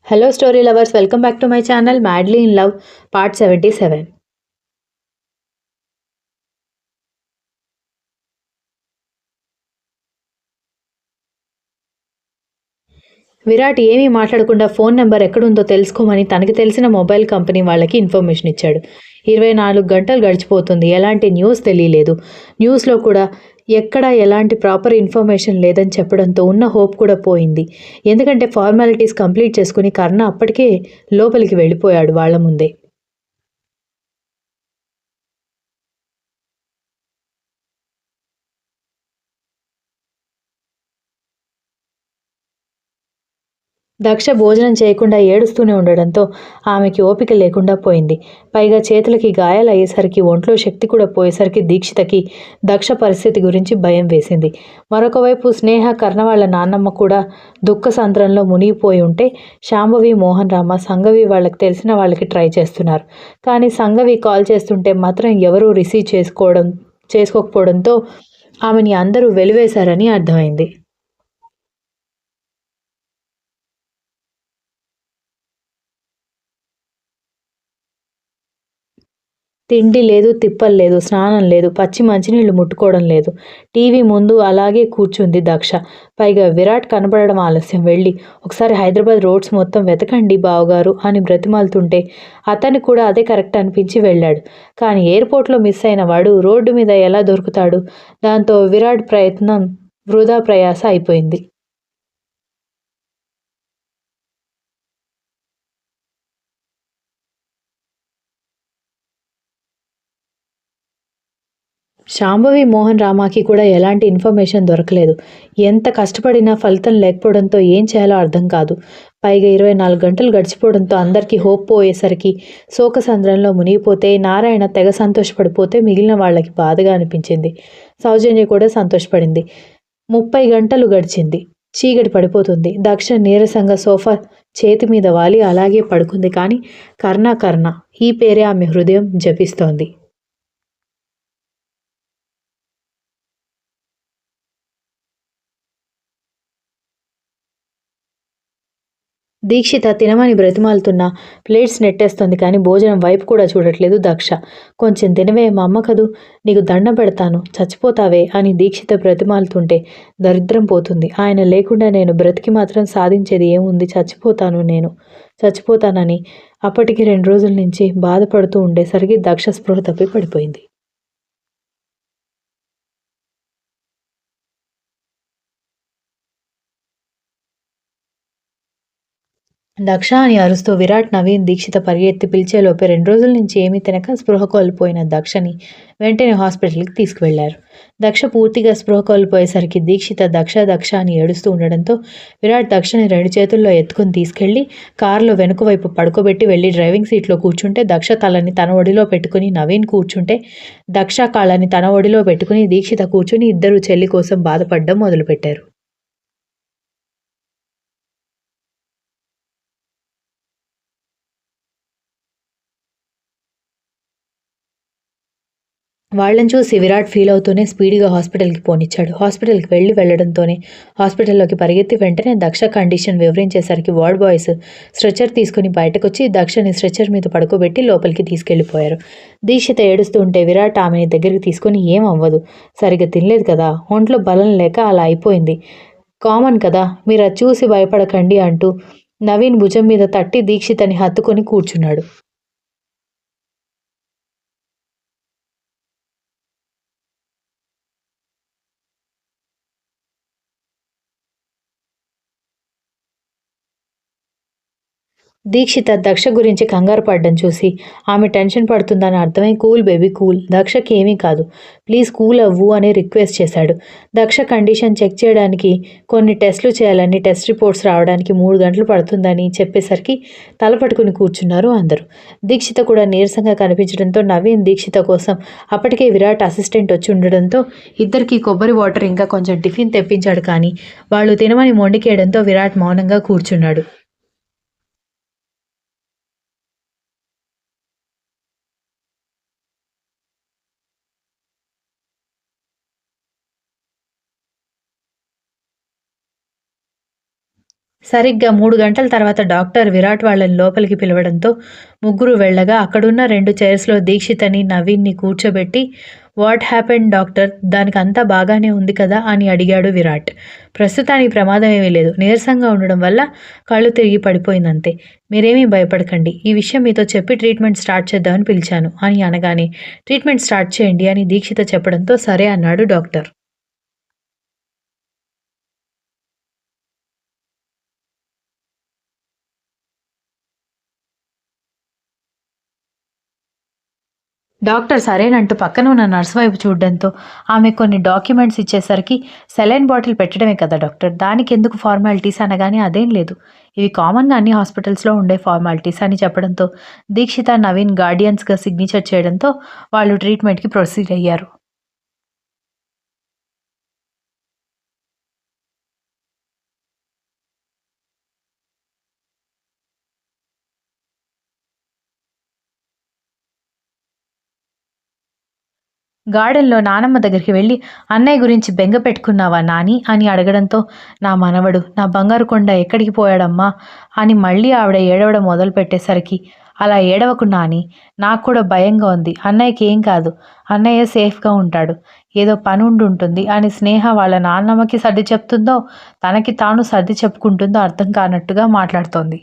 Hello, story lovers. Welcome back to my channel, Madly in Love, part 77. Virat ఏమీ మాట్లాడకుండా phone number ఎక్కడుందో తెలుసుకోమని తనకి తెలిసిన మొబైల్ కంపెనీ వాళ్ళకి ఇన్ఫర్మేషన్ ఇచ్చాడు. 24 గంటలు గడిచిపోతుంది. ఎలాంటి న్యూస్ తెలియలేదు. న్యూస్లో కూడా ఎక్కడా ఎలాంటి ప్రాపర్ ఇన్ఫర్మేషన్ లేదని చెప్పడంతో ఉన్న హోప్ కూడా పోయింది. ఎందుకంటే ఫార్మాలిటీస్ కంప్లీట్ చేసుకుని కర్ణ అప్పటికే లోపలికి వెళ్ళిపోయాడు వాళ్ళ ముందే. దక్ష భోజనం చేయకుండా ఏడుస్తూనే ఉండడంతో ఆమెకి ఓపిక లేకుండా పోయింది. పైగా చేతులకి గాయాలయ్యేసరికి ఒంట్లో శక్తి కూడా పోయేసరికి దీక్షితకి దక్ష పరిస్థితి గురించి భయం వేసింది. మరొకవైపు స్నేహ కర్ణ వాళ్ళ నాన్నమ్మ కూడా దుఃఖ సంద్రంలో మునిగిపోయి ఉంటే శాంభవి మోహన్ రామ సంఘవి వాళ్ళకి తెలిసిన వాళ్ళకి ట్రై చేస్తున్నారు. కానీ సంఘవి కాల్ చేస్తుంటే మాత్రం ఎవరూ రిసీవ్ చేసుకోకపోవడంతో ఆమెని అందరూ వెలివేశారని అర్థమైంది. తిండి లేదు, తిప్పలు లేదు, స్నానం లేదు, పచ్చి మంచినీళ్లు ముట్టుకోవడం లేదు. టీవీ ముందు అలాగే కూర్చుంది దక్ష. పైగా విరాట్ కనపడడం ఆలస్యం. వెళ్ళి ఒకసారి హైదరాబాద్ రోడ్స్ మొత్తం వెతకండి బావగారు అని బ్రతిమాలుతుంటే అతనికి కూడా అదే కరెక్ట్ అనిపించి వెళ్ళాడు. కానీ ఎయిర్పోర్ట్లో మిస్ అయిన వాడు రోడ్డు మీద ఎలా దొరుకుతాడు? దాంతో విరాట్ ప్రయత్నం వృధా ప్రయాస అయిపోయింది. శాంభవి మోహన్ రామాకి కూడా ఎలాంటి ఇన్ఫర్మేషన్ దొరకలేదు. ఎంత కష్టపడినా ఫలితం లేకపోవడంతో ఏం చేయాలో అర్థం కాదు. పైగా 24 గంటలు గడిచిపోవడంతో అందరికీ హోప్ పోయేసరికి శోకసంద్రంలో మునిగిపోతే నారాయణ తెగ సంతోషపడిపోతే మిగిలిన వాళ్ళకి బాధగా అనిపించింది. సౌజన్య కూడా సంతోషపడింది. 30 గంటలు గడిచింది. చీకటి పడిపోతుంది. దక్ష నీరసంగా సోఫా చేతి మీద వాలి అలాగే పడుకుంది. కానీ కర్ణ కర్ణ ఈ పేరే ఆమె హృదయం జపిస్తోంది. దీక్షిత తినమని బ్రతిమాలుతున్నా ప్లేట్స్ నెట్టేస్తోంది కానీ భోజనం వైపు కూడా చూడట్లేదు దక్ష. కొంచెం తినవే మా అమ్మ కదూ, నీకు దండం పెడతాను, చచ్చిపోతావే అని దీక్షిత బ్రతిమాలుతుంటే దరిద్రం పోతుంది. ఆయన లేకుండా నేను బ్రతికి మాత్రం సాధించేది ఏముంది, చచ్చిపోతానని అప్పటికి 2 రోజుల నుంచి బాధపడుతూ ఉండేసరికి దక్ష స్పృహ తప్పి పడిపోయింది. దక్ష అని అరుస్తూ విరాట్, నవీన్, దీక్షిత పరిగెత్తి పిలిచేలోపే 2 రోజుల నుంచి ఏమీ తినక స్పృహ కోల్పోయిన దక్షని వెంటనే హాస్పిటల్కి తీసుకువెళ్లారు. దక్ష పూర్తిగా స్పృహ కోల్పోయేసరికి దీక్షిత దక్ష దక్ష అని ఏడుస్తూ ఉండడంతో విరాట్ దక్షని 2 చేతుల్లో ఎత్తుకుని తీసుకెళ్లి కారులో వెనుక వైపు పడుకోబెట్టి వెళ్లి డ్రైవింగ్ సీట్లో కూర్చుంటే దక్ష తలని తన ఒడిలో పెట్టుకుని నవీన్ కూర్చుంటే దక్ష కాళ్ళని తన ఒడిలో పెట్టుకుని దీక్షిత కూర్చుని ఇద్దరు చెల్లి కోసం బాధపడడం మొదలుపెట్టారు. వాళ్ళని చూసి విరాట్ ఫీల్ అవుతూనే స్పీడ్గా హాస్పిటల్కి పోనిచ్చాడు. హాస్పిటల్కి వెళ్లడంతోనే హాస్పిటల్లోకి పరిగెత్తి వెంటనే దక్ష కండిషన్ వివరించేసరికి వార్డ్ బాయ్స్ స్ట్రెచర్ తీసుకుని బయటకొచ్చి దక్షని స్ట్రెచర్ మీద పడుకోబెట్టి లోపలికి తీసుకెళ్లిపోయారు. దీక్షిత ఏడుస్తూ ఉంటే విరాట్ ఆమెని దగ్గరికి తీసుకుని ఏం అవ్వదు, సరిగ్గా తినలేదు కదా, ఒంట్లో బలం లేక అలా అయిపోయింది, కామన్ కదా, మీరు అది చూసి భయపడకండి అంటూ నవీన్ భుజం మీద తట్టి దీక్షితని హత్తుకొని కూర్చున్నాడు. దీక్షిత దక్ష గురించి కంగారు పడ్డం చూసి ఆమె టెన్షన్ పడుతుందని అర్థమై కూల్ బేబీ కూల్, దక్షకి ఏమీ కాదు, ప్లీజ్ కూల్ అవ్వు అని రిక్వెస్ట్ చేశాడు. దక్ష కండిషన్ చెక్ చేయడానికి కొన్ని టెస్టులు చేయాలని, టెస్ట్ రిపోర్ట్స్ రావడానికి 3 గంటలు పడుతుందని చెప్పేసరికి తల పట్టుకుని కూర్చున్నారు అందరూ. దీక్షిత కూడా నీరసంగా కనిపించడంతో నవీన్ దీక్షిత కోసం అప్పటికే విరాట్ అసిస్టెంట్ వచ్చి ఉండడంతో ఇద్దరికి కొబ్బరి వాటర్ ఇంకా కొంచెం టిఫిన్ తెప్పించాడు. కానీ వాళ్ళు తినమని మొండికేయడంతో విరాట్ మౌనంగా కూర్చున్నాడు. సరిగ్గా 3 గంటల తర్వాత డాక్టర్ విరాట్ వాళ్ళని లోపలికి పిలవడంతో ముగ్గురు వెళ్ళగా అక్కడున్న 2 చైర్స్‌లో దీక్షితని, నవీన్‌ని కూర్చోబెట్టి "వాట్ హ్యాపెండ్ డాక్టర్? దానికంతా బాగానే ఉంది కదా" అని అడిగాడు విరాట్. "ప్రస్తుతానికి ప్రమాదం ఏమీ లేదు. నీరసంగా ఉండడం వల్ల కళ్ళు తిరిగి పడిపోయిందంతే. మీరేమీ భయపడకండి. ఈ విషయం మీతో చెప్పి ట్రీట్మెంట్ స్టార్ట్ చేద్దామని పిలిచాను" అని అనగానే "ట్రీట్మెంట్ స్టార్ట్ చేయండి" అని దీక్షిత చెప్పడంతో సరే అన్నాడు డాక్టర్. డాక్టర్ సరేనంటూ పక్కన ఉన్న నర్స్ వైపు చూడడంతో ఆమె కొన్ని డాక్యుమెంట్స్ ఇచ్చేసరికి సెలైన్ బాటిల్ పెట్టడమే కదా డాక్టర్, దానికెందుకు ఫార్మాలిటీస్ అనగానే అదేం లేదు, ఇవి కామన్గా అన్ని హాస్పిటల్స్లో ఉండే ఫార్మాలిటీస్ అని చెప్పడంతో దీక్షిత, నవీన్ గార్డియన్స్గా సిగ్నేచర్ చేయడంతో వాళ్ళు ట్రీట్మెంట్కి ప్రొసీడ్ అయ్యారు. గార్డెన్‌లో నానమ్మ దగ్గరికి వెళ్లి "అన్నయ్య గురించి బెంగ పెట్టుకున్నావా నాని" అని అడగడంతో "నా మనవడు, నా బంగారు కొండ ఎక్కడికి పోయాడమ్మా" అని మళ్ళీ ఆవిడ ఏడవడం మొదలుపెట్టేసరికి "అలా ఏడవకు నాని, నాకు కూడా భయంగా ఉంది. అన్నయ్యకి ఏం కాదు. అన్నయ్య సేఫ్‌గా ఉంటాడు. ఏదో పని ఉండుంటుంది" అని స్నేహ వాళ్ళ నాన్నమ్మకి సర్ది చెప్తుందో, తనకి తాను సర్ది చెప్పుకుంటుందో అర్థం కానట్టుగా మాట్లాడుతోంది.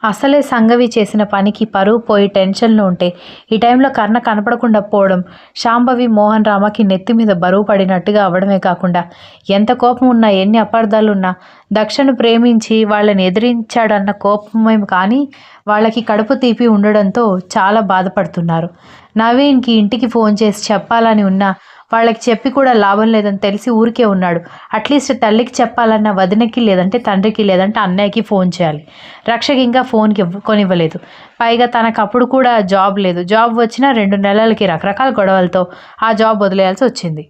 అసలే సంగవి చేసిన పనికి పరువు పోయి టెన్షన్‌లో ఉంటే, ఈ టైంలో కర్ణ కనపడకుండా పోవడం శాంభవి, మోహన్ రామకి నెత్తి మీద బరువు పడినట్టుగా అవ్వడమే కాకుండా, ఎంత కోపం ఉన్నా, ఎన్ని అపార్థాలున్నా దక్షను ప్రేమించి వాళ్ళని ఎదిరించాడన్న కోపమే కానీ, వాళ్ళకి కడుపు తీపి ఉండడంతో చాలా బాధపడుతున్నారు. నవీన్‌కి ఇంటికి ఫోన్ చేసి చెప్పాలని ఉన్నా వాళ్ళకి చెప్పి కూడా లాభం లేదని తెలిసి ఊరికే ఉన్నాడు. అట్లీస్ట్ తల్లికి చెప్పాలన్న వదినకి, లేదంటే తండ్రికి, లేదంటే అన్నయ్యకి ఫోన్ చేయాలి. రక్షకి ఇంకా ఫోన్‌కి కొనివ్వలేదు. పైగా తనకప్పుడు కూడా జాబ్ లేదు. జాబ్ వచ్చినా 2 నెలలకి రకరకాల గొడవలతో ఆ జాబ్ వదిలేయాల్సి వచ్చింది.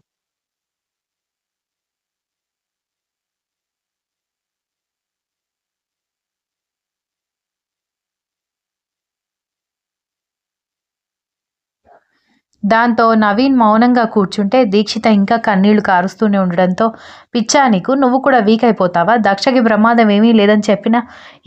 దాంతో నవీన్ మౌనంగా కూర్చుంటే దీక్షిత ఇంకా కన్నీళ్లు కారుస్తూనే ఉండడంతో "పిచ్చా నీకు? నువ్వు కూడా వీక్ అయిపోతావా? దక్షకి ప్రమాదం ఏమీ లేదని చెప్పినా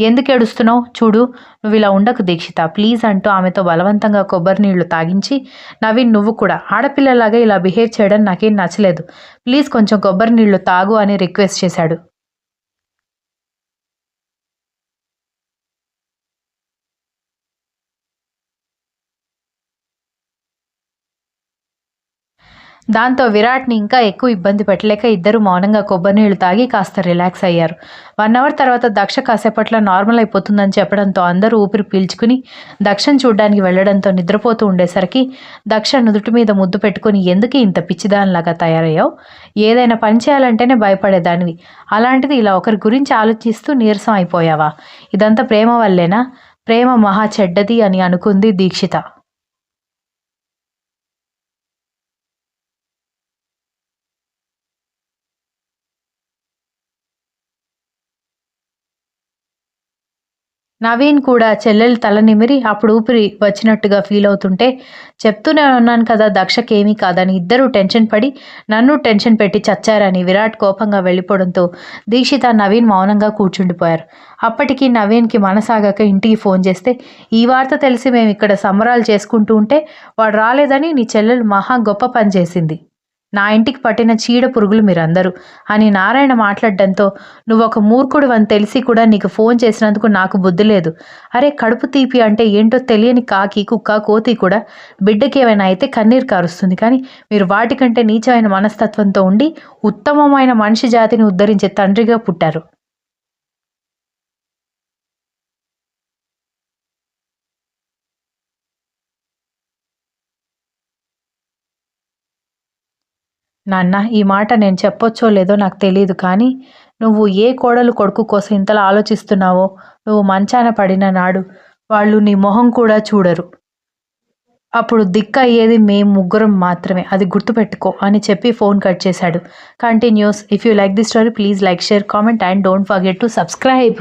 ఎందుకు ఏడుస్తున్నావు? చూడు, నువ్వు ఇలా ఉండకు దీక్షిత ప్లీజ్" అంటూ ఆమెతో బలవంతంగా కొబ్బరి నీళ్లు తాగించి "నవీన్, నువ్వు కూడా ఆడపిల్లలాగా ఇలా బిహేవ్ చేయడం నాకేం నచ్చలేదు. ప్లీజ్ కొంచెం కొబ్బరి నీళ్లు తాగు" అని రిక్వెస్ట్ చేశాడు. దాంతో విరాట్‌ని ఇంకా ఎక్కువ ఇబ్బంది పెట్టలేక ఇద్దరూ మౌనంగా కొబ్బరి నీళ్లు తాగి కాస్త రిలాక్స్ అయ్యారు. 1 అవర్ తర్వాత దక్ష కాసేపట్లో నార్మల్ అయిపోతుందని చెప్పడంతో అందరూ ఊపిరి పీల్చుకుని దక్షని చూడ్డానికి వెళ్లడంతో నిద్రపోతూ ఉండేసరికి దక్ష నుదుటి మీద ముద్దు పెట్టుకుని "ఎందుకే ఇంత పిచ్చిదానిలాగా తయారయ్యావు? ఏదైనా పని చేయాలంటేనే భయపడేదానివి. అలాంటిది ఇలా ఒకరి గురించి ఆలోచిస్తూ నీరసం అయిపోయావా? ఇదంతా ప్రేమ వల్లేనా? ప్రేమ మహా చెడ్డది" అని అనుకుంది దీక్షిత. నవీన్ కూడా చెల్లెలు తల నిమిరి అప్పుడు ఊపిరి వచ్చినట్టుగా ఫీల్ అవుతుంటే చెప్తూనే ఉన్నాను కదా దక్షకేమీ కాదని ఇద్దరూ టెన్షన్ పడి నన్ను టెన్షన్ పెట్టి చచ్చారని విరాట్ కోపంగా వెళ్ళిపోవడంతో దీక్షిత, నవీన్ మౌనంగా కూర్చుండిపోయారు. అప్పటికి నవీన్కి మనసాగాక ఇంటికి ఫోన్ చేస్తే "ఈ వార్త తెలిసి మేము ఇక్కడ సంబరాలు చేసుకుంటూ ఉంటే వాడు రాలేదని నీ చెల్లెలు మహా గొప్ప పని చేసింది. నా ఇంటికి పట్టిన చీడ పురుగులు మీరందరూ" అని నారాయణ మాట్లాడడంతో "నువ్వొక మూర్ఖుడివని తెలిసి కూడా నీకు ఫోన్ చేసినందుకు నాకు బుద్ధి లేదు. అరే కడుపు తీపి అంటే ఏంటో తెలియని కాకి, కుక్క, కోతి కూడా బిడ్డకేమైనా అయితే కన్నీరు కారుస్తుంది. కానీ మీరు వాటికంటే నీచమైన మనస్తత్వంతో ఉండి ఉత్తమమైన మనిషి జాతిని ఉద్ధరించే తండ్రిగా పుట్టారు." నాన్న, ఈ మాట నేను చెప్పొచ్చో లేదో నాకు తెలీదు కానీ నువ్వు ఏ కోడలు కొడుకు కోసం ఇంతలా ఆలోచిస్తున్నావో నువ్వు మంచాన పడిన నాడు వాళ్ళు నీ మొహం కూడా చూడరు. అప్పుడు దిక్కయ్యేది మేం ముగ్గురం మాత్రమే. అది గుర్తుపెట్టుకో అని చెప్పి ఫోన్ కట్ చేశాడు. Continuous. If you like this story please like, share, comment and don't forget to subscribe.